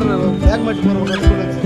Back மாட்டி போகிற students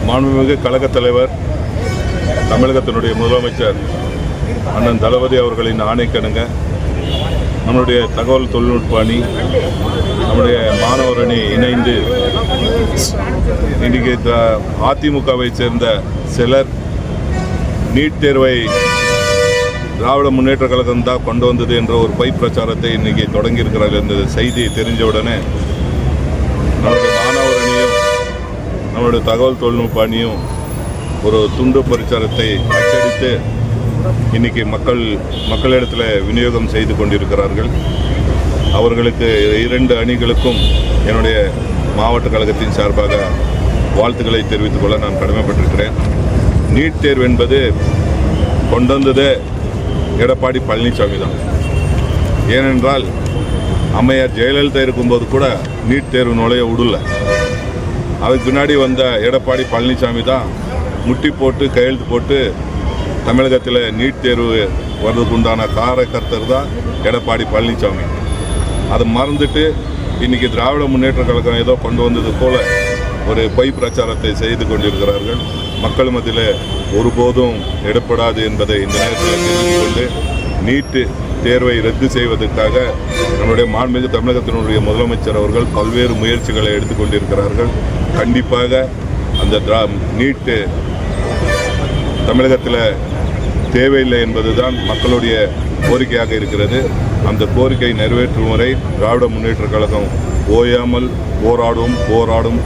மாண்புமிகு கழகத் தலைவர் தமிழகத்தினுடைய முதலமைச்சர் அண்ணன் தளபதி அவர்களின் ஆணைக்கணுங்க நம்முடைய தகவல் தொழில்நுட்ப அணி நம்முடைய மாணவர் அணி இணைந்து இன்றைக்கி அதிமுகவை சேர்ந்த சிலர் நீட் தேர்வை திராவிட முன்னேற்ற கழகம் தான் கொண்டு வந்தது என்ற ஒரு பொய் பிரச்சாரத்தை இன்றைக்கி தொடங்கியிருக்கிறார்கள். இந்த செய்தி தெரிஞ்சவுடனே நம்முடைய மாணவர் அணியும் நம்முடைய தகவல் தொழில்நுட்ப அணியும் ஒரு துண்டு பிரச்சாரத்தை அச்சடித்து இன்றைக்கி மக்களிடத்தில் விநியோகம் செய்து கொண்டிருக்கிறார்கள். அவர்களுக்கு இரண்டு அணிகளுக்கும் என்னுடைய மாவட்ட கழகத்தின் சார்பாக வாழ்த்துக்களை தெரிவித்துக் கொள்ள நான் கடமைப்பட்டிருக்கிறேன். நீட் தேர்வு என்பது கொண்டு வந்ததே எடப்பாடி பழனிசாமி தான். ஏனென்றால் அம்மையார் ஜெயலலிதா இருக்கும்போது கூட நீட் தேர்வு நுழைய விடல. அதுக்கு பின்னாடி வந்த எடப்பாடி பழனிசாமி தான் முட்டி போட்டு கையெழுத்து போட்டு தமிழகத்தில் நீட் தேர்வு வர்றதுக்கு உண்டான காரகர்த்தர் தான் எடப்பாடி பழனிசாமி. அதை மறந்துட்டு இன்றைக்கி திராவிட முன்னேற்ற கழகம் ஏதோ கொண்டு வந்தது போல ஒரு பொய் பிரச்சாரத்தை செய்து கொண்டிருக்கிறார்கள். மக்கள் மத்தியில் ஒருபோதும் எடுப்படாது என்பதை இந்த நேரத்தில் தெரிந்து கொண்டு நீட்டு தேர்வை ரத்து செய்வதற்காக நம்முடைய மாண்புமிகு தமிழகத்தினுடைய முதலமைச்சர் அவர்கள் பல்வேறு முயற்சிகளை எடுத்துக்கொண்டிருக்கிறார்கள். கண்டிப்பாக அந்த நீட்டு தமிழகத்தில் தேவையில்லை என்பதுதான் மக்களுடைய கோரிக்கையாக இருக்கிறது. அந்த கோரிக்கை நிறைவேற்றும் வரை திராவிட முன்னேற்ற கழகம் ஓயாமல் போராடும்.